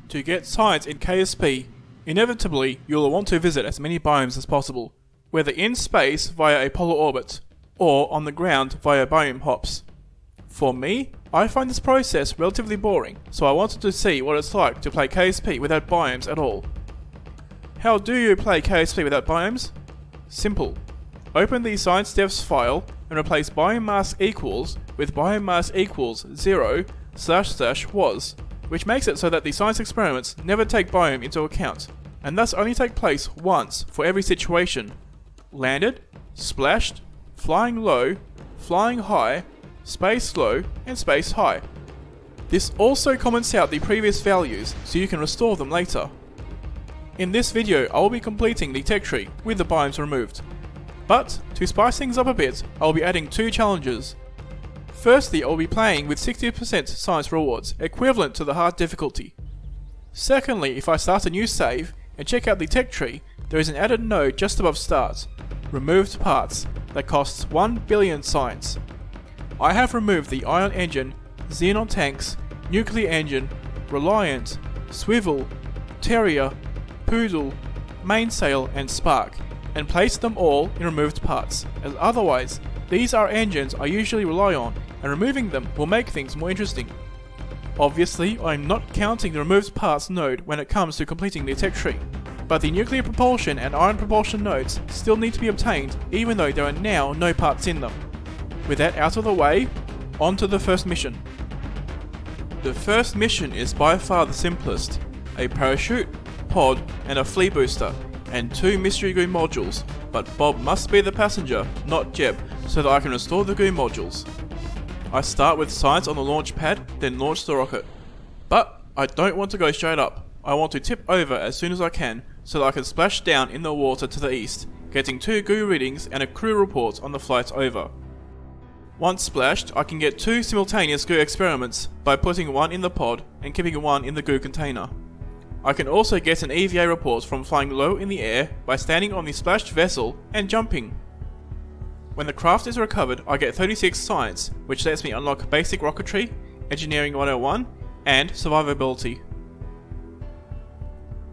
To get science in KSP, inevitably you'll want to visit as many biomes as possible, whether in space via a polar orbit, or on the ground via biome hops. For me, I find this process relatively boring, so I wanted to see what it's like to play KSP without biomes at all. How do you play KSP without biomes? Simple. Open the ScienceDefs file and replace biomeMask equals with biomeMask equals 0//was, which makes it so that the science experiments never take biome into account, and thus only take place once for every situation. Landed, splashed, flying low, flying high, space low, and space high. This also comments out the previous values so you can restore them later. In this video I will be completing the tech tree with the biomes removed. But, to spice things up a bit, I will be adding two challenges. Firstly, I will be playing with 60% science rewards, equivalent to the hard difficulty. Secondly, if I start a new save and check out the tech tree, there is an added node just above start, removed parts, that costs 1 billion science. I have removed the ion engine, xenon tanks, nuclear engine, reliant, swivel, terrier, poodle, mainsail and spark, and placed them all in removed parts, as otherwise, these are engines I usually rely on, and removing them will make things more interesting. Obviously, I am not counting the removed parts node when it comes to completing the tech tree, but the nuclear propulsion and ion propulsion nodes still need to be obtained even though there are now no parts in them. With that out of the way, on to the first mission. The first mission is by far the simplest: a parachute, pod, and a flea booster, and 2 mystery goo modules, but Bob must be the passenger, not Jeb, so that I can restore the goo modules. I start with science on the launch pad, then launch the rocket. But I don't want to go straight up. I want to tip over as soon as I can, so that I can splash down in the water to the east, getting 2 goo readings and a crew report on the flight over. Once splashed, I can get 2 simultaneous goo experiments by putting one in the pod and keeping one in the goo container. I can also get an EVA report from flying low in the air by standing on the splashed vessel and jumping. When the craft is recovered, I get 36 science, which lets me unlock basic rocketry, engineering 101, and survivability.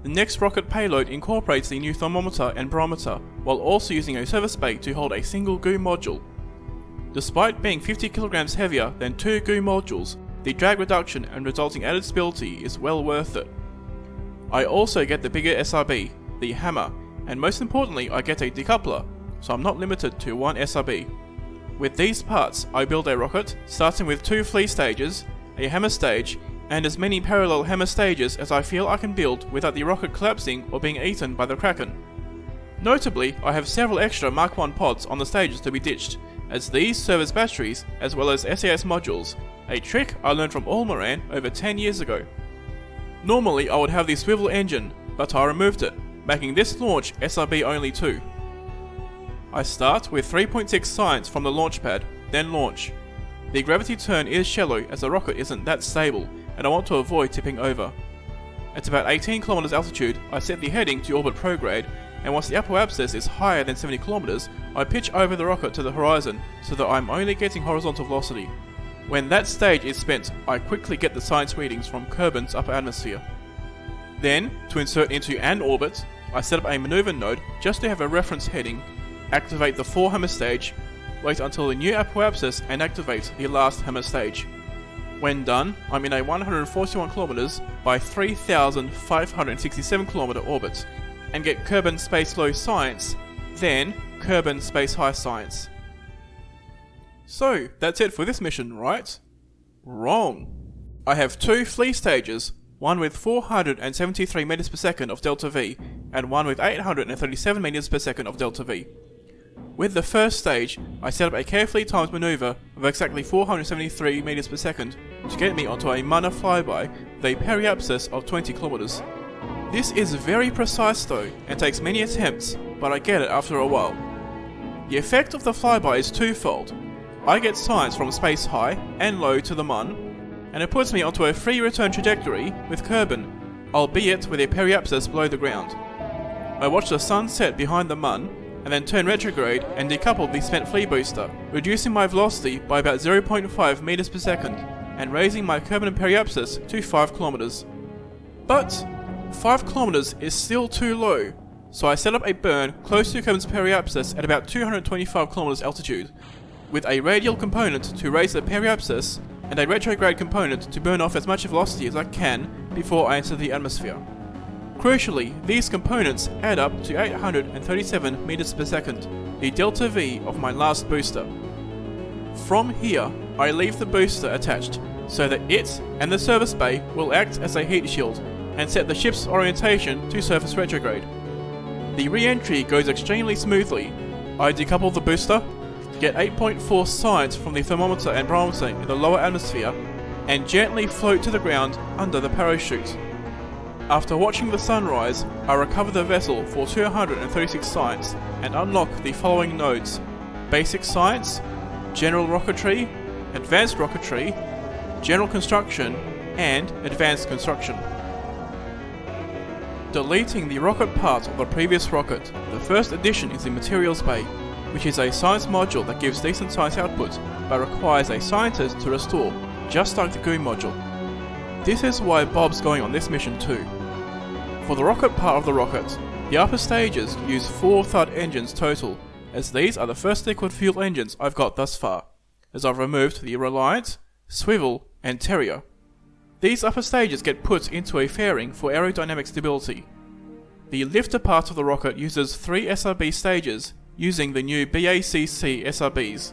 The next rocket payload incorporates the new thermometer and barometer, while also using a service bay to hold a single goo module. Despite being 50 kilograms heavier than 2 goo modules, the drag reduction and resulting added stability is well worth it. I also get the bigger SRB, the hammer, and most importantly I get a decoupler, so I'm not limited to one SRB. With these parts I build a rocket, starting with 2 flea stages, a hammer stage, and as many parallel hammer stages as I feel I can build without the rocket collapsing or being eaten by the Kraken. Notably, I have several extra Mark I pods on the stages to be ditched, as these serve as batteries as well as SAS modules, a trick I learned from Allmhuran over 10 years ago. Normally I would have the swivel engine, but I removed it, making this launch SRB only 2. I start with 3.6 science from the launch pad, then launch. The gravity turn is shallow as the rocket isn't that stable, and I want to avoid tipping over. At about 18 km altitude, I set the heading to orbit prograde, and once the apoapsis is higher than 70 km, I pitch over the rocket to the horizon so that I'm only getting horizontal velocity. When that stage is spent, I quickly get the science readings from Kerbin's upper atmosphere. Then, to insert into an orbit, I set up a maneuver node just to have a reference heading, activate the 4 hammer stage, wait until the new apoapsis and activate the last hammer stage. When done, I'm in a 141 km by 3,567 km orbit, and get Kerbin Space Low Science, then Kerbin Space High Science. So, that's it for this mission, right? Wrong. I have 2 flea stages, one with 473 meters per second of delta V, and one with 837 meters per second of delta V. With the first stage, I set up a carefully timed maneuver of exactly 473 meters per second to get me onto a Mana flyby with a periapsis of 20 kilometers. This is very precise though, and takes many attempts, but I get it after a while. The effect of the flyby is twofold. I get science from space high and low to the Mun, and it puts me onto a free return trajectory with Kerbin, albeit with a periapsis below the ground. I watch the sun set behind the Mun, and then turn retrograde and decouple the spent flea booster, reducing my velocity by about 0.5 meters per second, and raising my Kerbin periapsis to 5 kilometers. But 5 kilometers is still too low, so I set up a burn close to Kerb's periapsis at about 225 kilometers altitude, with a radial component to raise the periapsis and a retrograde component to burn off as much velocity as I can before I enter the atmosphere. Crucially, these components add up to 837 meters per second, the delta V of my last booster. From here, I leave the booster attached, so that it and the service bay will act as a heat shield and set the ship's orientation to surface retrograde. The re-entry goes extremely smoothly. I decouple the booster, get 8.4 science from the thermometer and barometer in the lower atmosphere, and gently float to the ground under the parachute. After watching the sunrise, I recover the vessel for 236 science and unlock the following nodes: Basic Science, General Rocketry, Advanced Rocketry, General Construction, and Advanced Construction. Deleting the rocket part of the previous rocket, the first addition is the Materials Bay, which is a science module that gives decent science output, but requires a scientist to restore, just like the GUI module. This is why Bob's going on this mission too. For the rocket part of the rocket, the upper stages use 4 Thud engines total, as these are the first liquid fuel engines I've got thus far, as I've removed the Reliant, Swivel, and Terrier. These upper stages get put into a fairing for aerodynamic stability. The lifter part of the rocket uses 3 SRB stages using the new BACC SRBs,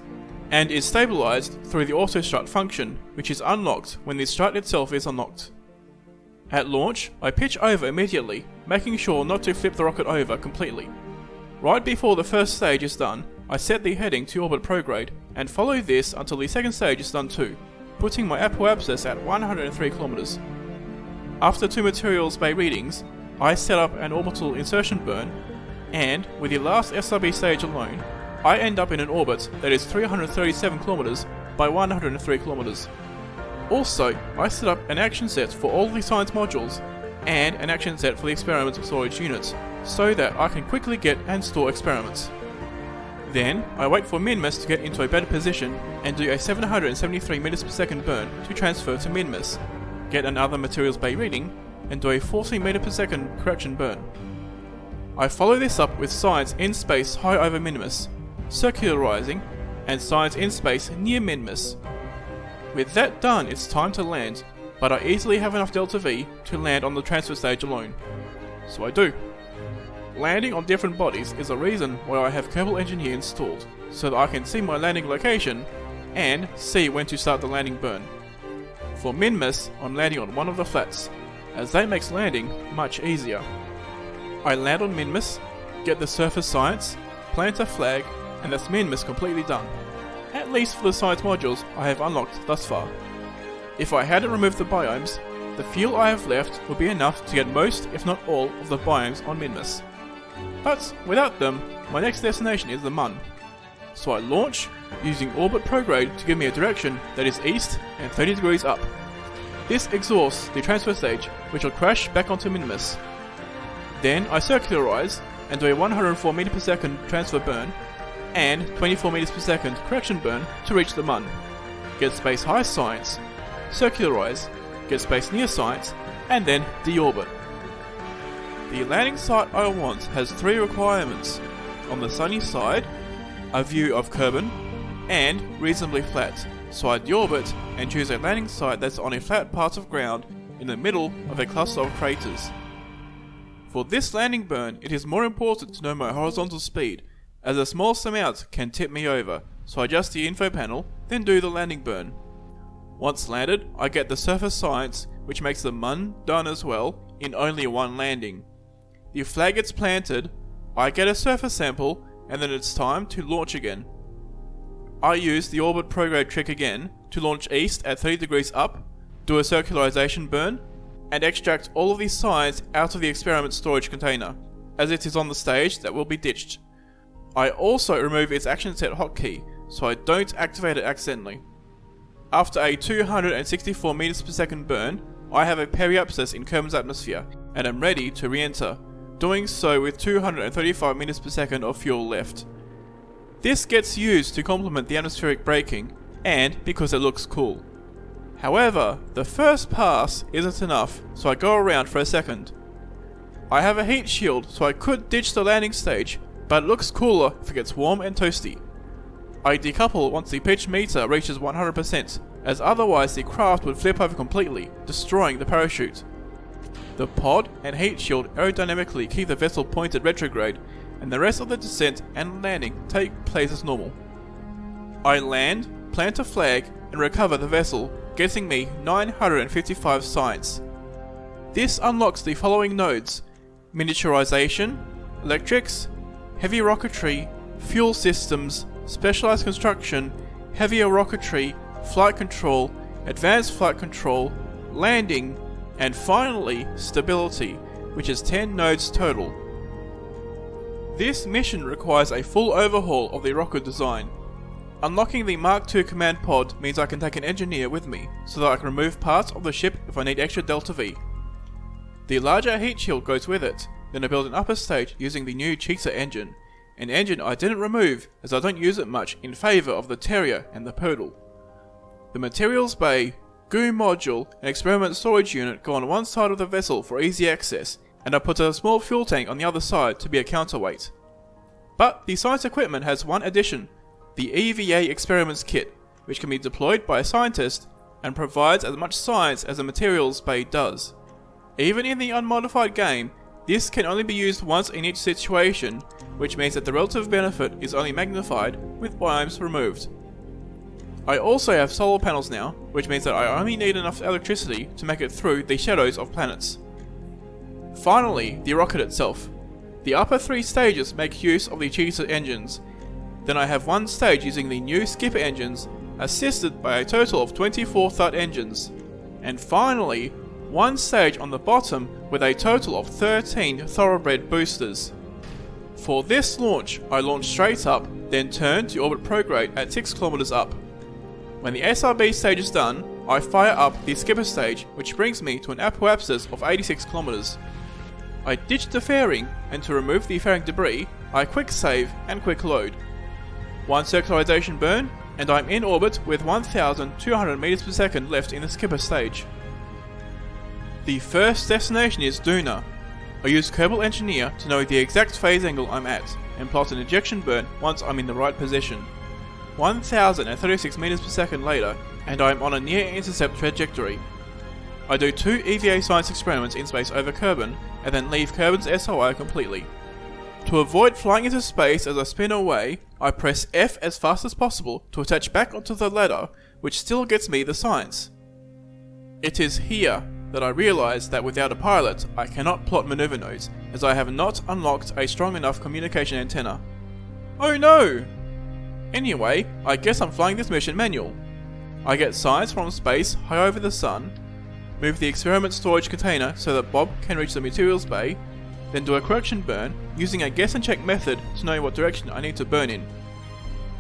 and is stabilized through the auto strut function, which is unlocked when the strut itself is unlocked. At launch, I pitch over immediately, making sure not to flip the rocket over completely. Right before the first stage is done, I set the heading to orbit prograde, and follow this until the second stage is done too, putting my apoapsis at 103 kilometers. After 2 materials bay readings, I set up an orbital insertion burn, and with the last SRB stage alone, I end up in an orbit that is 337 kilometers by 103 kilometers. Also, I set up an action set for all the science modules, and an action set for the experiment storage units, so that I can quickly get and store experiments. Then, I wait for Minmus to get into a better position and do a 773 meters per second burn to transfer to Minmus, get another materials bay reading, and do a 40 meter per second correction burn. I follow this up with science in space high over Minmus, circularizing, and science in space near Minmus. With that done, it's time to land, but I easily have enough delta V to land on the transfer stage alone. So I do. Landing on different bodies is a reason why I have Kerbal Engineer installed, so that I can see my landing location and see when to start the landing burn. For Minmus, I'm landing on one of the flats, as that makes landing much easier. I land on Minmus, get the surface science, plant a flag, and that's Minmus completely done. At least for the science modules I have unlocked thus far. If I hadn't removed the biomes, the fuel I have left would be enough to get most, if not all, of the biomes on Minmus. But without them, my next destination is the Mun. So I launch, using orbit prograde to give me a direction that is east and 30 degrees up. This exhausts the transfer stage, which will crash back onto Minmus. Then I circularize and do a 104 meter per second transfer burn and 24 meters per second correction burn to reach the Mun. Get space high science, circularize, get space near science, and then deorbit. The landing site I want has 3 requirements: on the sunny side, a view of Kerbin, and reasonably flat, so I deorbit and choose a landing site that's on a flat part of ground in the middle of a cluster of craters. For this landing burn, it is more important to know my horizontal speed, as the smallest amount can tip me over, so I adjust the info panel, then do the landing burn. Once landed, I get the surface science, which makes the Mun done as well, in only 1 landing. The flag gets planted, I get a surface sample, and then it's time to launch again. I use the orbit prograde trick again to launch east at 30 degrees up, do a circularization burn, and extract all of the science out of the experiment storage container, as it is on the stage that will be ditched. I also remove its action set hotkey, so I don't activate it accidentally. After a 264 meters per second burn, I have a periapsis in Kerb's atmosphere, and am ready to re-enter, doing so with 235 meters per second of fuel left. This gets used to complement the atmospheric braking, and because it looks cool. However, the first pass isn't enough, so I go around for a second. I have a heat shield, so I could ditch the landing stage, but it looks cooler if it gets warm and toasty. I decouple once the pitch meter reaches 100%, as otherwise the craft would flip over completely, destroying the parachute. The pod and heat shield aerodynamically keep the vessel pointed retrograde, and the rest of the descent and landing take place as normal. I land, plant a flag, and recover the vessel, getting me 955 science. This unlocks the following nodes: miniaturization, electrics, heavy rocketry, fuel systems, specialized construction, heavier rocketry, flight control, advanced flight control, landing, and finally stability, which is 10 nodes total. This mission requires a full overhaul of the rocket design. Unlocking the Mark II command pod means I can take an engineer with me, so that I can remove parts of the ship if I need extra Delta V. The larger heat shield goes with it, then I build an upper stage using the new Cheetah engine, an engine I didn't remove as I don't use it much in favour of the Terrier and the Poodle. The materials bay, goo module, and experiment storage unit go on one side of the vessel for easy access, and I put a small fuel tank on the other side to be a counterweight. But the science equipment has one addition: the EVA experiments kit, which can be deployed by a scientist and provides as much science as the materials bay does. Even in the unmodified game, this can only be used once in each situation, which means that the relative benefit is only magnified with biomes removed. I also have solar panels now, which means that I only need enough electricity to make it through the shadows of planets. Finally, the rocket itself. The upper 3 stages make use of the Cheetah engines. Then I have one stage using the new Skipper engines, assisted by a total of 24 Thud engines. And finally, one stage on the bottom with a total of 13 Thoroughbred boosters. For this launch, I launch straight up, then turn to orbit prograde at 6 km up. When the SRB stage is done, I fire up the Skipper stage, which brings me to an apoapsis of 86 km. I ditch the fairing, and to remove the fairing debris, I quick save and quick load. One circularization burn, and I'm in orbit with 1,200 meters per second left in the Skipper stage. The first destination is Duna. I use Kerbal Engineer to know the exact phase angle I'm at, and plot an ejection burn once I'm in the right position. 1,036 meters per second later, and I'm on a near-intercept trajectory. I do 2 EVA science experiments in space over Kerbin, and then leave Kerbin's SOI completely. To avoid flying into space as I spin away, I press F as fast as possible to attach back onto the ladder, which still gets me the science. It is here that I realize that without a pilot, I cannot plot maneuver nodes, as I have not unlocked a strong enough communication antenna. Oh no! Anyway, I guess I'm flying this mission manual. I get science from space high over the sun, move the experiment storage container so that Bob can reach the materials bay, then do a correction burn using a guess and check method to know what direction I need to burn in.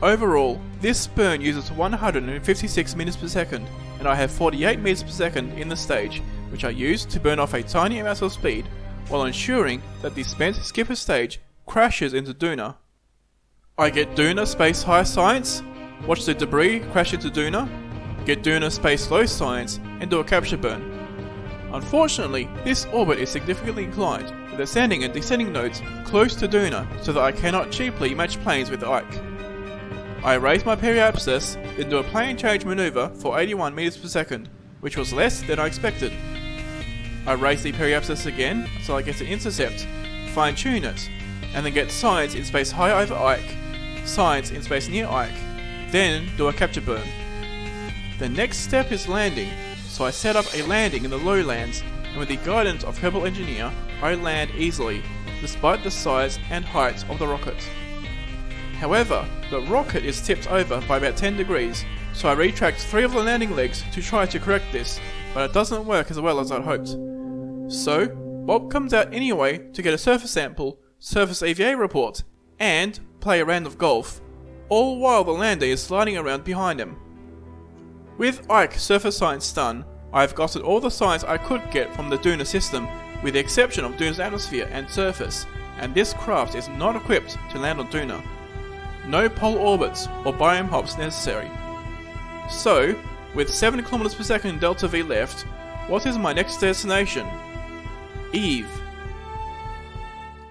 Overall, this burn uses 156 meters per second, and I have 48 meters per second in the stage, which I use to burn off a tiny amount of speed, while ensuring that the spent Skipper stage crashes into Duna. I get Duna space high science, watch the debris crash into Duna, get Duna space low science, and do a capture burn. Unfortunately, this orbit is significantly inclined, with ascending and descending nodes close to Duna, so that I cannot cheaply match planes with Ike. I raise my periapsis, then do a plane change maneuver for 81 meters per second, which was less than I expected. I raise the periapsis again until I get an intercept, fine tune it, and then get science in space high over Ike, science in space near Ike, then do a capture burn. The next step is landing, so I set up a landing in the lowlands, and with the guidance of Kerbal Engineer, I land easily, despite the size and height of the rocket. However, the rocket is tipped over by about 10 degrees, so I retract 3 of the landing legs to try to correct this, but it doesn't work as well as I'd hoped. So, Bob comes out anyway to get a surface sample, surface EVA report, and play a round of golf, all while the lander is sliding around behind him. With Ike surface science done, I've gotten all the science I could get from the Duna system, with the exception of Duna's atmosphere and surface, and this craft is not equipped to land on Duna. No pole orbits or biome hops necessary. So, with 7 km per second delta V left, what is my next destination? Eve.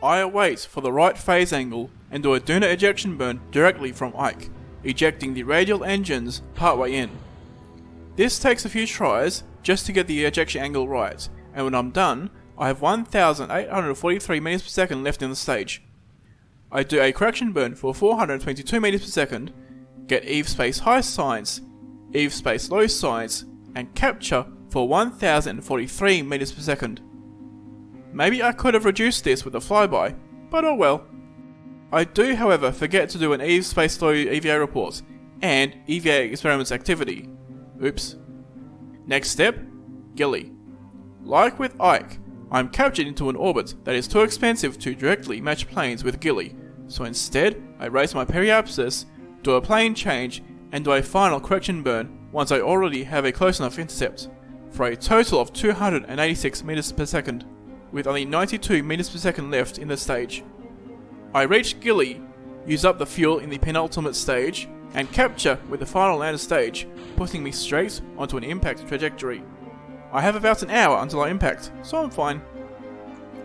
I await for the right phase angle and do a Duna ejection burn directly from Ike, ejecting the radial engines partway in. This takes a few tries just to get the ejection angle right, and when I'm done, I have 1843 meters per second left in the stage. I do a correction burn for 422 meters per second, get Eve space high science, Eve space low science, and capture for 1043 meters per second. Maybe I could have reduced this with a flyby, but oh well. I do however forget to do an Eve space low EVA report, and EVA experiments activity. Oops. Next step, Gilly. Like with Ike, I'm captured into an orbit that is too expensive to directly match planes with Gilly, so instead I raise my periapsis, do a plane change, and do a final correction burn once I already have a close enough intercept, for a total of 286 meters per second, with only 92 meters per second left in the stage. I reach Gilly, use up the fuel in the penultimate stage, and capture with the final landed stage, putting me straight onto an impact trajectory. I have about an hour until I impact, so I'm fine.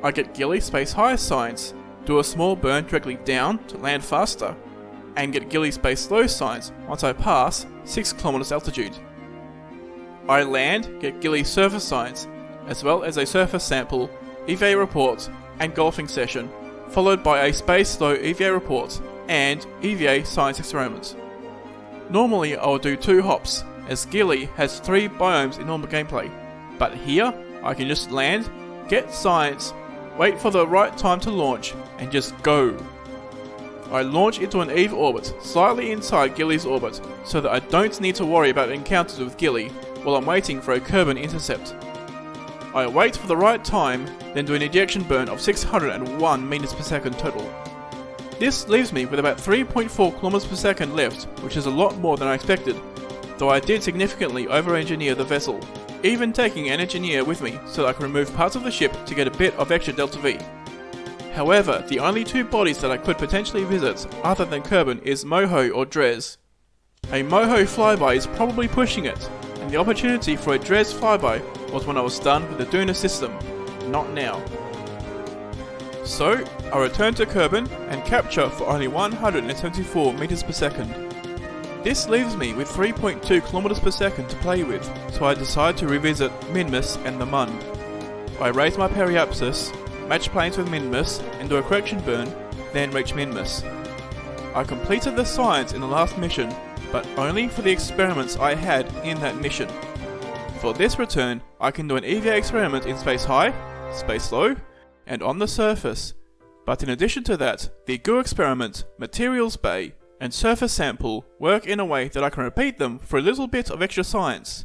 I get Gilly space high science, do a small burn directly down to land faster, and get Gilly space low science once I pass 6 km altitude. I land, get Gilly surface science, as well as a surface sample, EVA report, and golfing session, followed by a space low EVA report and EVA science experiment. Normally I will do 2 hops, as Gilly has 3 biomes in normal gameplay, but here I can just land, get science, wait for the right time to launch, and just go. I launch into an Eve orbit, slightly inside Gilly's orbit, so that I don't need to worry about encounters with Gilly while I'm waiting for a Kerbin intercept. I wait for the right time, then do an ejection burn of 601 meters per second total. This leaves me with about 3.4 km per second left, which is a lot more than I expected, though I did significantly over-engineer the vessel, even taking an engineer with me so that I can remove parts of the ship to get a bit of extra delta V. However, the only 2 bodies that I could potentially visit other than Kerbin is Moho or Dres. A Moho flyby is probably pushing it, and the opportunity for a Dres flyby was when I was done with the Duna system, not now. So, I return to Kerbin and capture for only 174 meters per second. This leaves me with 3.2 km per second to play with, so I decide to revisit Minmus and the Mun. I raise my periapsis, match planes with Minmus, and do a correction burn, then reach Minmus. I completed the science in the last mission, but only for the experiments I had in that mission. For this return, I can do an EVA experiment in space high, space low, and on the surface, but in addition to that, the goo experiment, materials bay, and surface sample work in a way that I can repeat them for a little bit of extra science.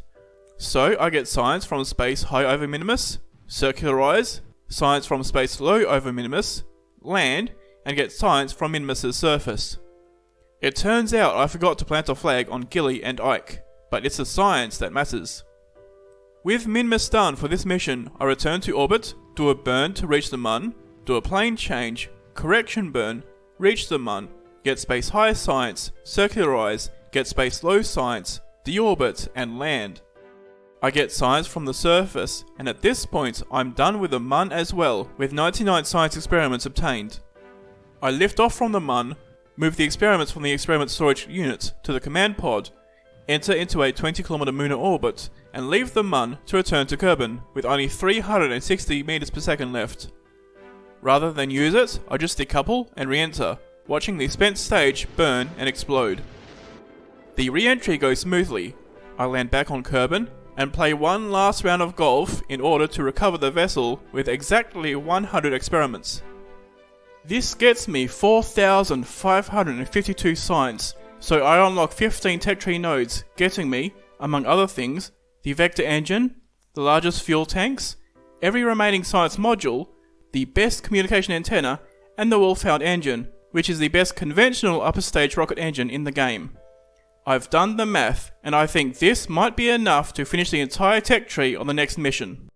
So I get science from space high over Minmus, circularize, science from space low over Minmus, land, and get science from Minmus's surface. It turns out I forgot to plant a flag on Gilly and Ike, but it's the science that matters. With Minmus done for this mission, I return to orbit, do a burn to reach the Mun, do a plane change, correction burn, reach the Mun, get space high science, circularize, get space low science, deorbit, and land. I get science from the surface, and at this point I'm done with the Mun as well, with 99 science experiments obtained. I lift off from the Mun, move the experiments from the experiment storage unit to the command pod, enter into a 20 km lunar orbit, and leave the Mun to return to Kerbin with only 360 meters per second left. Rather than use it, I just decouple and re-enter, watching the spent stage burn and explode. The re-entry goes smoothly. I land back on Kerbin and play one last round of golf in order to recover the vessel with exactly 100 experiments. This gets me 4,552 science, so I unlock 15 Tech Tree nodes, getting me, among other things, the vector engine, the largest fuel tanks, every remaining science module, the best communication antenna, and the Wolfhound engine, which is the best conventional upper stage rocket engine in the game. I've done the math, and I think this might be enough to finish the entire tech tree on the next mission.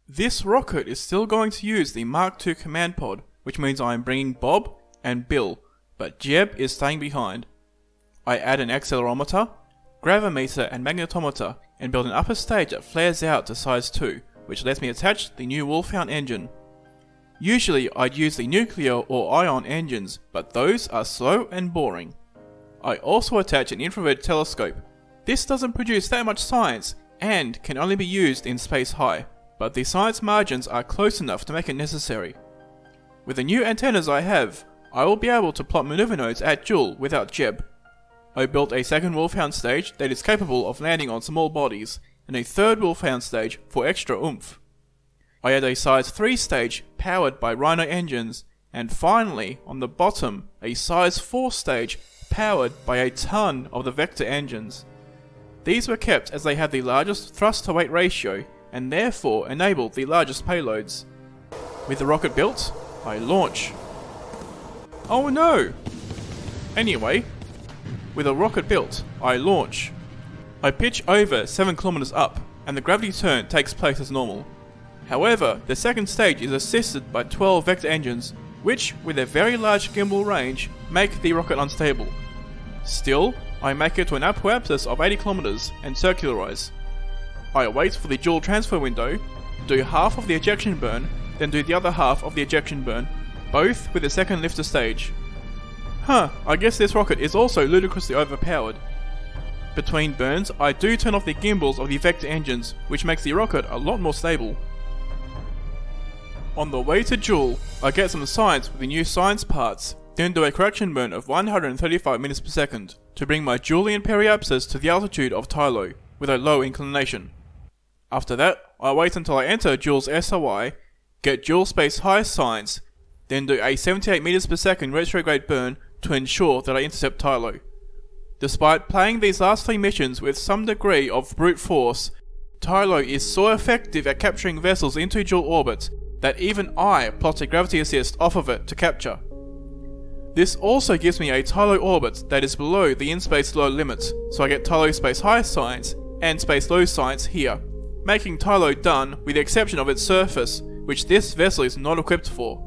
This rocket is still going to use the Mark II command pod, which means I am bringing Bob and Bill, but Jeb is staying behind. I add an accelerometer, gravimeter and magnetometer and build an upper stage that flares out to size 2, which lets me attach the new Wolfhound engine. Usually I'd use the nuclear or ion engines, but those are slow and boring. I also attach an infrared telescope. This doesn't produce that much science and can only be used in space high, but the science margins are close enough to make it necessary. With the new antennas I have, I will be able to plot maneuver nodes at Jool without Jeb. I built a second Wolfhound stage that is capable of landing on small bodies, and a third Wolfhound stage for extra oomph. I had a size 3 stage powered by Rhino engines, and finally, on the bottom, a size 4 stage powered by a ton of the Vector engines. These were kept as they had the largest thrust to weight ratio, and therefore enabled the largest payloads. With the rocket built, I launch. Oh no! Anyway, with a rocket built, I launch. I pitch over 7 kilometers up, and the gravity turn takes place as normal. However, the second stage is assisted by 12 Vector engines, which, with their very large gimbal range, make the rocket unstable. Still, I make it to an apoapsis of 80 kilometers and circularize. I wait for the Jool transfer window, do half of the ejection burn, then do the other half of the ejection burn, both with the second lifter stage. I guess this rocket is also ludicrously overpowered. Between burns, I do turn off the gimbals of the Vector engines, which makes the rocket a lot more stable. On the way to Jool, I get some science with the new science parts, then do a correction burn of 135 meters per second to bring my Joolian periapsis to the altitude of Tylo, with a low inclination. After that, I wait until I enter Jool's SOI, get Jool space high science, then do a 78 meters per second retrograde burn to ensure that I intercept Tylo. Despite playing these last 3 missions with some degree of brute force, Tylo is so effective at capturing vessels into Jool orbit that even I plot a gravity assist off of it to capture. This also gives me a Tylo orbit that is below the in-space low limit, so I get Tylo space high science and space low science here, making Tylo done with the exception of its surface, which this vessel is not equipped for.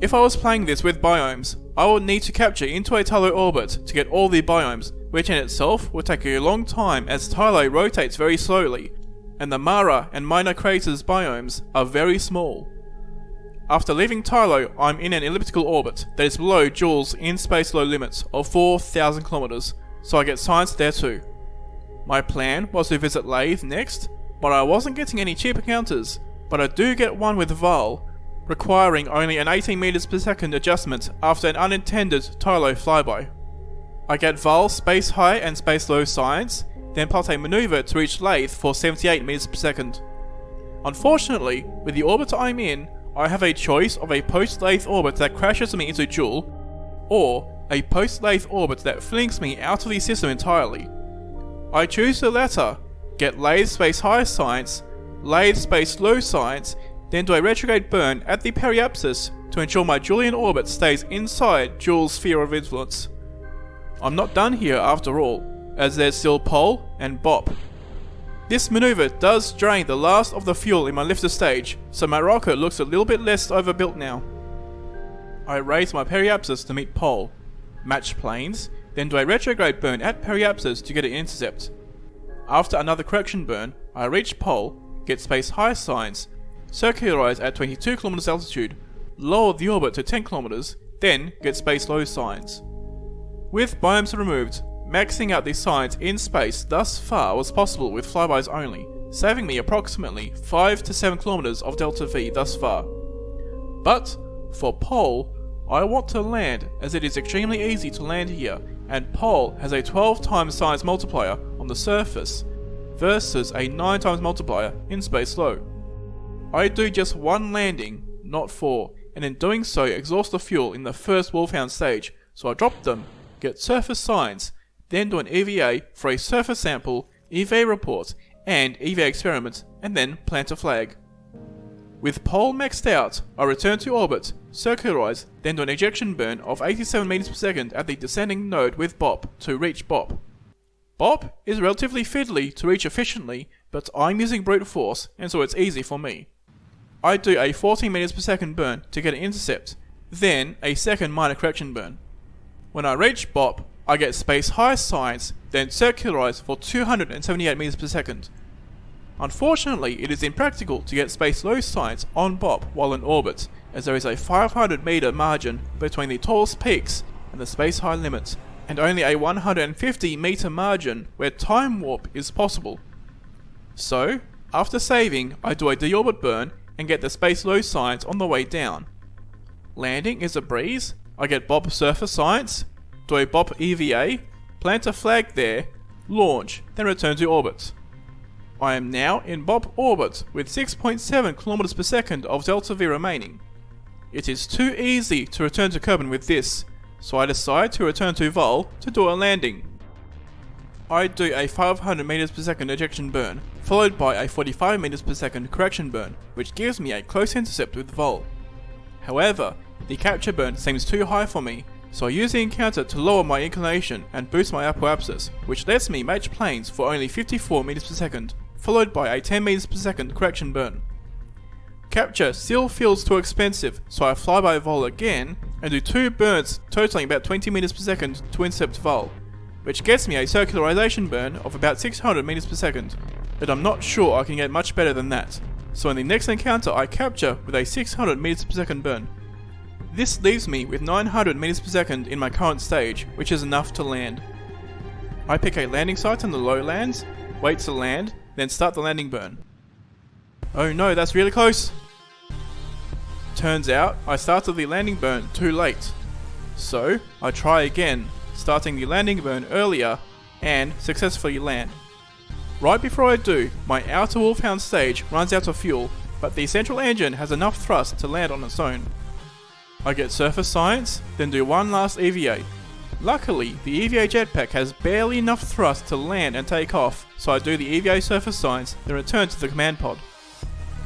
If I was playing this with biomes, I would need to capture into a Tylo orbit to get all the biomes, which in itself would take a long time as Tylo rotates very slowly, and the Mara and Minor Craters biomes are very small. After leaving Tylo, I'm in an elliptical orbit that is below Jool's in-space low limits of 4,000 kilometers, so I get science there too. My plan was to visit Lathe next, but I wasn't getting any cheap encounters, but I do get one with Val, requiring only an 18 meters per second adjustment after an unintended Tylo flyby. I get Val space high and space low science, then plot a maneuver to reach Lathe for 78 meters per second. Unfortunately, with the orbit I'm in, I have a choice of a post-Lathe orbit that crashes me into Jool, or a post-Lathe orbit that flings me out of the system entirely. I choose the latter, get Lathe space high science, Lathe space low science, then do a retrograde burn at the periapsis to ensure my Joolian orbit stays inside Jool's sphere of influence. I'm not done here after all, as there's still Pole and Bop. This maneuver does drain the last of the fuel in my lifter stage, so my rocket looks a little bit less overbuilt now. I raise my periapsis to meet Pole, match planes, then do a retrograde burn at periapsis to get an intercept. After another correction burn, I reach Pole, get space high science, circularize at 22 km altitude, lower the orbit to 10 km, then get space low science. With biomes removed, maxing out the science in space thus far was possible with flybys only, saving me approximately 5 to 7 km of delta V thus far. But, for Pole, I want to land as it is extremely easy to land here, and Pole has a 12 times science multiplier on the surface, versus a 9 times multiplier in space low. I do just 1 landing, not 4, and in doing so exhaust the fuel in the first Wolfhound stage, so I drop them, get surface science, then do an EVA for a surface sample, EVA report, and EVA experiment, and then plant a flag. With Pole maxed out, I return to orbit, circularize, then do an ejection burn of 87 meters per second at the descending node with Bop to reach Bop. Bop is relatively fiddly to reach efficiently, but I'm using brute force, and so it's easy for me. I do a 14 meters per second burn to get an intercept, then a second minor correction burn. When I reach Bop, I get space high science, then circularize for 278 meters per second. Unfortunately, it is impractical to get space low science on BOP while in orbit, as there is a 500 meter margin between the tallest peaks and the space high limit, and only a 150 meter margin where time warp is possible. So, after saving, I do a deorbit burn and get the space low science on the way down. Landing is a breeze. I get BOP surface science, do a BOP EVA, plant a flag there, launch, then return to orbit. I am now in BOP orbit with 6.7 km per second of delta V remaining. It is too easy to return to Kerbin with this, so I decide to return to Vol to do a landing. I do a 500 meters per second ejection burn, followed by a 45 meters per second correction burn, which gives me a close intercept with Vol. However, the capture burn seems too high for me, so I use the encounter to lower my inclination and boost my apoapsis, which lets me match planes for only 54 meters per second, followed by a 10 meters per second correction burn. Capture still feels too expensive, so I fly by Vol again and do 2 burns totaling about 20 meters per second to intercept Vol, which gets me a circularization burn of about 600 meters per second, but I'm not sure I can get much better than that, so in the next encounter I capture with a 600 meters per second burn. This leaves me with 900 meters per second in my current stage, which is enough to land. I pick a landing site on the lowlands, wait to land, then start the landing burn. Oh no, that's really close! Turns out, I started the landing burn too late. So, I try again, starting the landing burn earlier, and successfully land. Right before I do, my outer Wolfhound stage runs out of fuel, but the central engine has enough thrust to land on its own. I get surface science, then do one last EVA. Luckily, the EVA jetpack has barely enough thrust to land and take off, so I do the EVA surface science, then return to the command pod.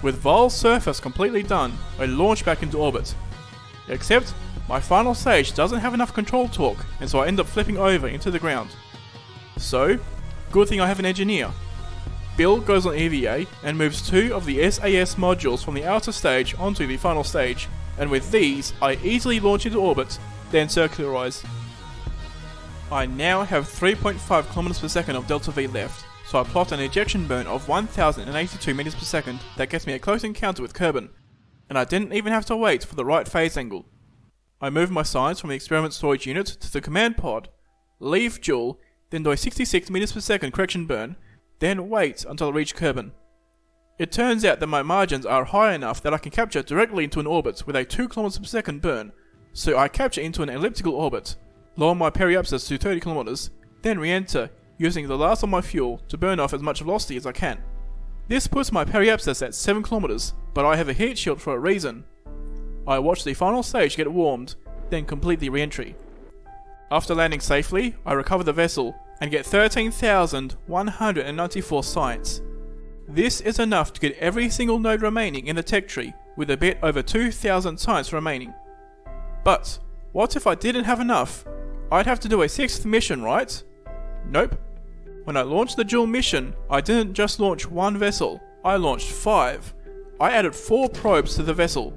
With Vol's surface completely done, I launch back into orbit. Except, my final stage doesn't have enough control torque, and so I end up flipping over into the ground. So, good thing I have an engineer. Bill goes on EVA and moves 2 of the SAS modules from the outer stage onto the final stage, and with these, I easily launch into orbit, then circularize. I now have 3.5 km per second of delta V left, so I plot an ejection burn of 1082 meters per second that gets me a close encounter with Kerbin, and I didn't even have to wait for the right phase angle. I move my science from the experiment storage unit to the command pod, leave Jool, then do a 66 meters per second correction burn, then wait until I reach Kerbin. It turns out that my margins are high enough that I can capture directly into an orbit with a 2 km per second burn, so I capture into an elliptical orbit, lower my periapsis to 30 km, then re-enter, using the last of my fuel to burn off as much velocity as I can. This puts my periapsis at 7 km, but I have a heat shield for a reason. I watch the final stage get warmed, then complete the re-entry. After landing safely, I recover the vessel and get 13,194 science. This is enough to get every single node remaining in the tech tree, with a bit over 2,000 science remaining. But, what if I didn't have enough? I'd have to do a 6th mission, right? Nope. When I launched the Jool mission, I didn't just launch 1 vessel, I launched 5. I added 4 probes to the vessel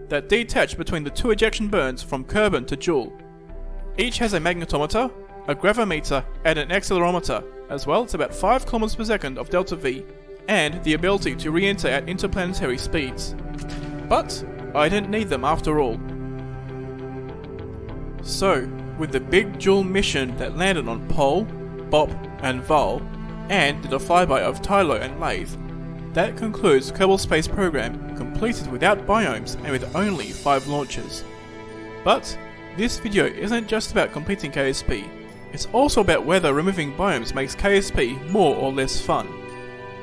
that detach between the 2 ejection burns from Kerbin to Jool. Each has a magnetometer, a gravimeter, and an accelerometer, as well as about 5 km per second of delta V, and the ability to re-enter at interplanetary speeds. But I didn't need them after all. So, with the big Jool mission that landed on Pol, BOP, and Vol, and did a flyby of Tylo and Lathe, that concludes Kerbal Space Program, completed without biomes and with only 5 launches. But this video isn't just about completing KSP, it's also about whether removing biomes makes KSP more or less fun.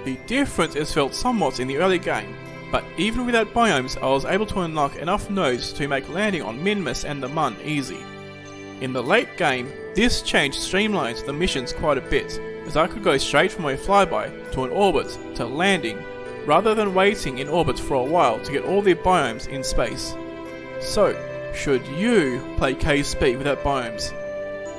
The difference is felt somewhat in the early game, but even without biomes I was able to unlock enough nodes to make landing on Minmus and the Mun easy. In the late game, this change streamlines the missions quite a bit, as I could go straight from a flyby to an orbit to landing, rather than waiting in orbit for a while to get all the biomes in space. So, should you play KSP without biomes?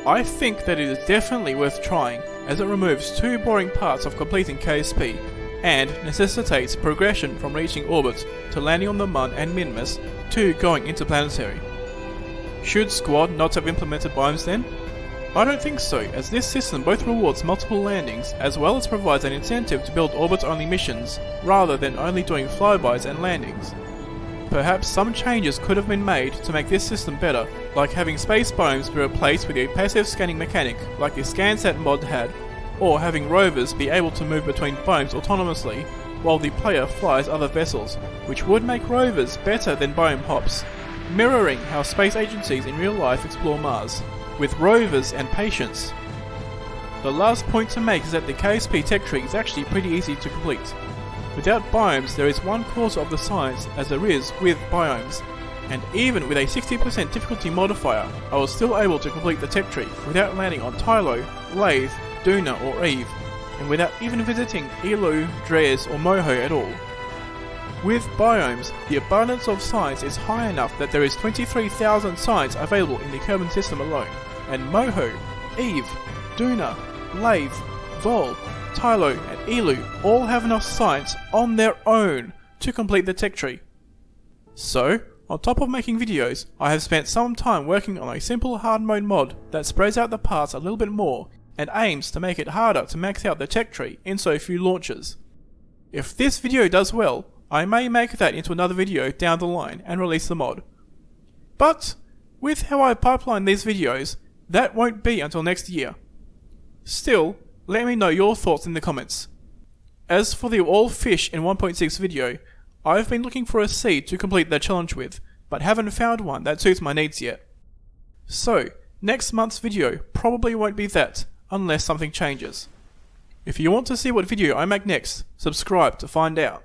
I think that it is definitely worth trying, as it removes 2 boring parts of completing KSP, and necessitates progression from reaching orbit to landing on the Mun and Minmus to going interplanetary. Should Squad not have implemented biomes then? I don't think so, as this system both rewards multiple landings as well as provides an incentive to build orbit-only missions rather than only doing flybys and landings. Perhaps some changes could have been made to make this system better, like having space biomes be replaced with a passive scanning mechanic like the ScanSat mod had, or having rovers be able to move between biomes autonomously while the player flies other vessels, which would make rovers better than biome hops, mirroring how space agencies in real life explore Mars, with rovers and patience. The last point to make is that the KSP Tech Tree is actually pretty easy to complete. Without biomes, there is one quarter of the science as there is with biomes, and even with a 60% difficulty modifier, I was still able to complete the tech tree without landing on Tylo, Lathe, Duna or Eve, and without even visiting Elu, Dres or Moho at all. With biomes, the abundance of science is high enough that there is 23,000 science available in the Kerbal system alone, and Moho, Eve, Duna, Lathe, Vol, Tylo and Elu all have enough science on their own to complete the tech tree. So, on top of making videos, I have spent some time working on a simple hard mode mod that spreads out the parts a little bit more and aims to make it harder to max out the tech tree in so few launches. If this video does well, I may make that into another video down the line and release the mod. But, with how I pipeline these videos, that won't be until next year. Still, let me know your thoughts in the comments. As for the all fish in 1.6 video, I've been looking for a seed to complete that challenge with, but haven't found one that suits my needs yet. So, next month's video probably won't be that, unless something changes. If you want to see what video I make next, subscribe to find out.